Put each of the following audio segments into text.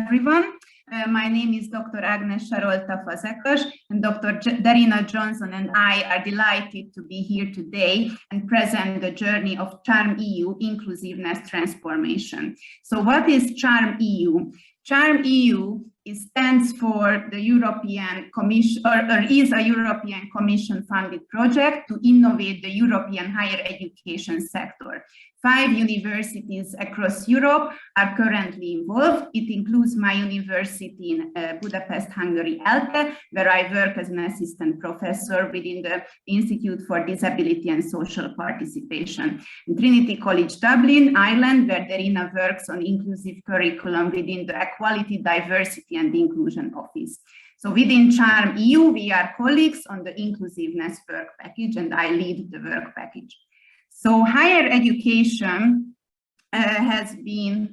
everyone. My name is Dr. Agnes Sarolta Fazekas, and Dr. Derina Johnson and I are delighted to be here today and present the journey of Charm EU Inclusiveness Transformation. So what is Charm EU? Charm EU stands for the European Commission, or is a European Commission funded project to innovate the European higher education sector. 5 universities across Europe are currently involved. It includes my university in Budapest, Hungary, ELTE, where I work as an assistant professor within the Institute for Disability and Social Participation. In Trinity College, Dublin, Ireland, where Derina works on inclusive curriculum within the Equality, Diversity and Inclusion Office. So within Charm EU, we are colleagues on the inclusiveness work package, and I lead the work package. So higher education has been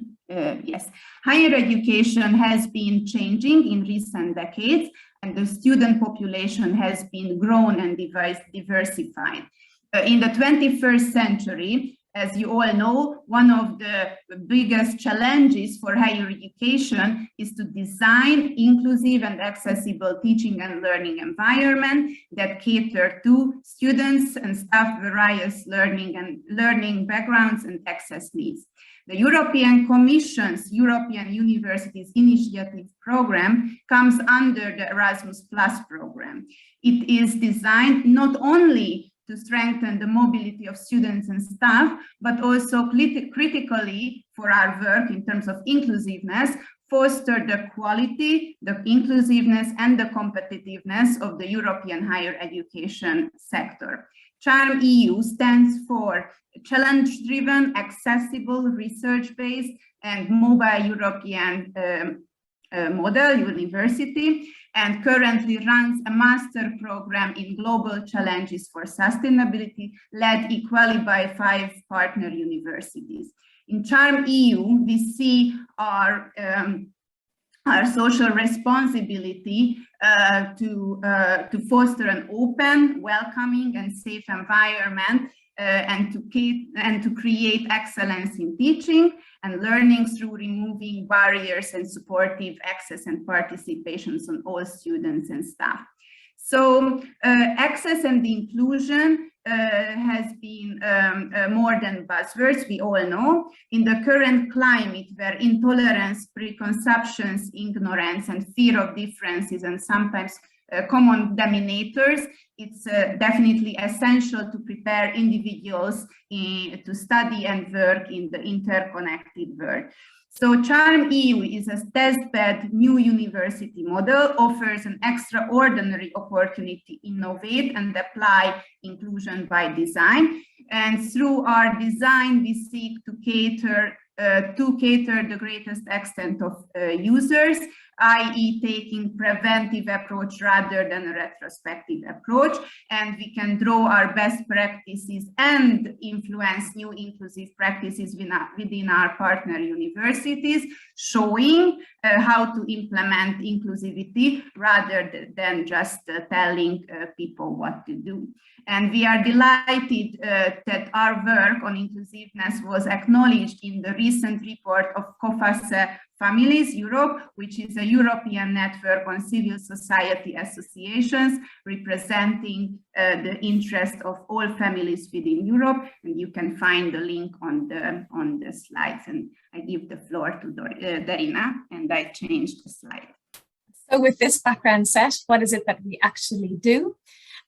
changing in recent decades, and the student population has been grown and diversified. In the 21st century, as you all know, one of the biggest challenges for higher education is to design inclusive and accessible teaching and learning environment that cater to students and staff various learning backgrounds and access needs. The European Commission's European Universities Initiative program comes under the Erasmus Plus program. It is designed not only to strengthen the mobility of students and staff, but also critically for our work in terms of inclusiveness, foster the quality, the inclusiveness, and the competitiveness of the European higher education sector. Charm EU stands for challenge-driven, accessible, research-based, and mobile European model university, and currently runs a master program in global challenges for sustainability, led equally by 5 partner universities. In Charm EU, we see our social responsibility to foster an open, welcoming, and safe environment, and to create excellence in teaching and learning through removing barriers and supportive access and participations on all students and staff. So access and inclusion has been more than buzzwords, we all know. In the current climate where intolerance, preconceptions, ignorance, and fear of differences, and sometimes common dominators, it's definitely essential to prepare individuals to study and work in the interconnected world. So Charm EU is a testbed new university model, offers an extraordinary opportunity to innovate and apply inclusion by design. And through our design, we seek to cater the greatest extent of users, i.e. taking preventive approach rather than a retrospective approach, and we can draw our best practices and influence new inclusive practices within our partner universities, showing how to implement inclusivity rather than just telling people what to do. And we are delighted that our work on inclusiveness was acknowledged in the recent report of COFACE Families Europe, which is a European network on civil society associations representing the interest of all families within Europe. And you can find the link on the slides. And I give the floor to Derina, and I changed the slide. So with this background set, what is it that we actually do?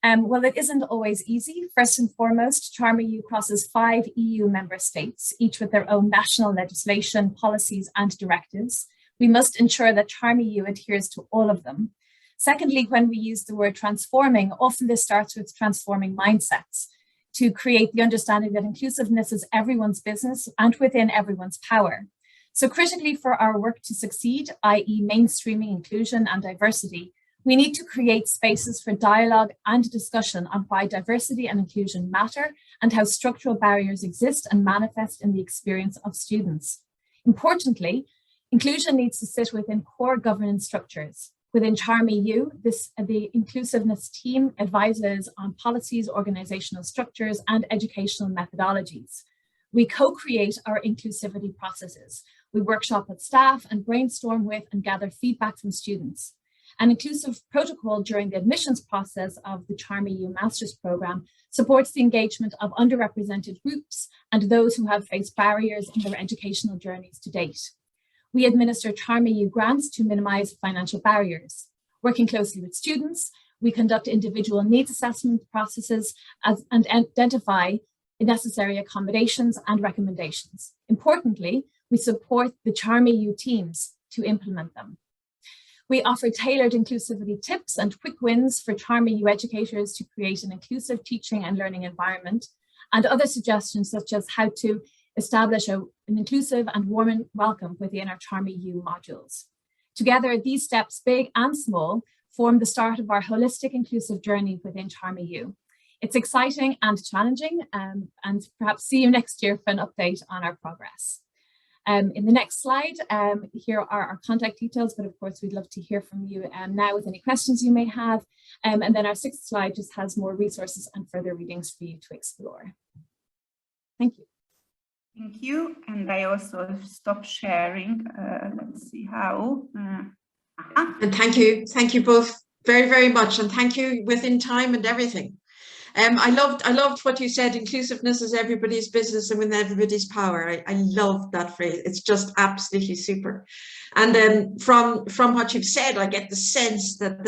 Well, it isn't always easy. First and foremost, Charm EU crosses 5 EU member states, each with their own national legislation, policies, and directives. We must ensure that Charm EU adheres to all of them. Secondly, when we use the word transforming, often this starts with transforming mindsets to create the understanding that inclusiveness is everyone's business and within everyone's power. So critically, for our work to succeed, i.e. mainstreaming inclusion and diversity, we need to create spaces for dialogue and discussion on why diversity and inclusion matter and how structural barriers exist and manifest in the experience of students. Importantly, inclusion needs to sit within core governance structures. Within Charm EU, the inclusiveness team advises on policies, organizational structures, and educational methodologies. We co-create our inclusivity processes. We workshop with staff and brainstorm with and gather feedback from students. An inclusive protocol during the admissions process of the Charm EU Master's Programme supports the engagement of underrepresented groups and those who have faced barriers in their educational journeys to date. We administer Charm EU grants to minimise financial barriers. Working closely with students, we conduct individual needs assessment processes and identify necessary accommodations and recommendations. Importantly, we support the Charm EU teams to implement them. We offer tailored inclusivity tips and quick wins for Charm EU educators to create an inclusive teaching and learning environment, and other suggestions such as how to establish an inclusive and warm welcome within our Charm EU modules. Together, these steps, big and small, form the start of our holistic inclusive journey within Charm EU. It's exciting and challenging, and perhaps see you next year for an update on our progress. In the next slide, here are our contact details, but of course we'd love to hear from you now with any questions you may have. And then our 6th slide just has more resources and further readings for you to explore. Thank you. Thank you. And I also stopped sharing. Let's see how. And thank you both very, very much. And thank you within time and everything. I loved what you said, inclusiveness is everybody's business and with everybody's power. I love that phrase. It's just absolutely super. And from what you've said, I get the sense that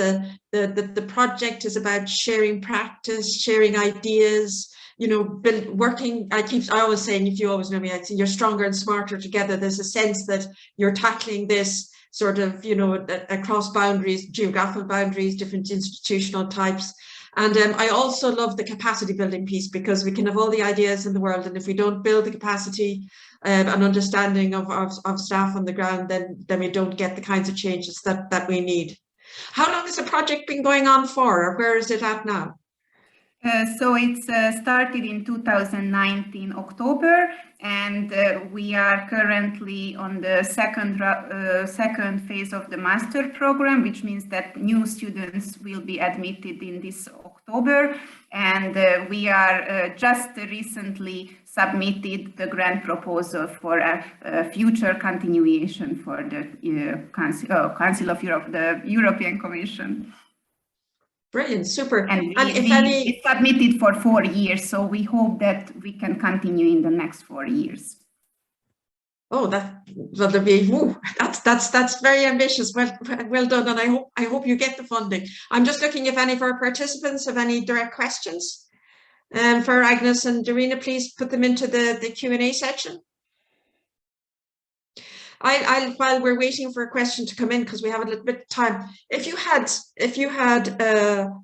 the project is about sharing practice, sharing ideas, you know, working. I always saying, if you always know me, I'd say you're stronger and smarter together. There's a sense that you're tackling this sort of, you know, across boundaries, geographical boundaries, different institutional types. And I also love the capacity building piece, because we can have all the ideas in the world, and if we don't build the capacity and understanding of staff on the ground, then we don't get the kinds of changes that we need. How long has the project been going on for, or where is it at now? So it's started in 2019 October, and we are currently on the second phase of the master program, which means that new students will be admitted in this October, and we are just recently submitted the grant proposal for a future continuation for the Council of Europe, the European Commission. Brilliant, super. And it's submitted for 4 years, so we hope that we can continue in the next 4 years. Oh, that'll be that's very ambitious. Well done, and I hope you get the funding. I'm just looking if any of our participants have any direct questions. For Agnes and Derina, please put them into the Q&A section. While we're waiting for a question to come in, because we have a little bit of time, if you had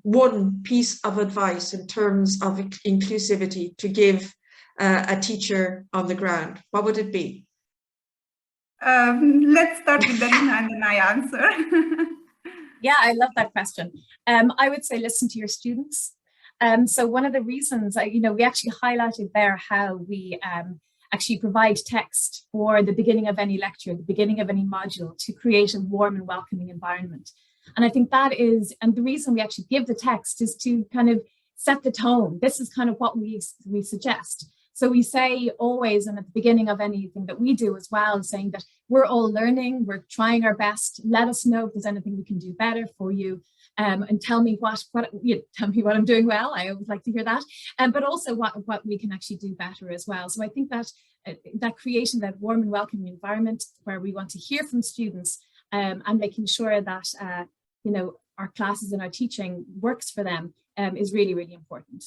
one piece of advice in terms of inclusivity to give a teacher on the ground, what would it be? Let's start with Derina and then I answer. Yeah, I love that question. I would say listen to your students. So one of the reasons, we actually highlighted there how we actually provide text for the beginning of any lecture, the beginning of any module, to create a warm and welcoming environment. And I think that is, and the reason we actually give the text is to kind of set the tone. This is kind of what we suggest. So we say always, and at the beginning of anything that we do as well, saying that we're all learning, we're trying our best. Let us know if there's anything we can do better for you. And tell me tell me what I'm doing well. I always like to hear that. But also what we can actually do better as well. So I think that that creating that warm and welcoming environment where we want to hear from students and making sure that our classes and our teaching works for them is really, really important.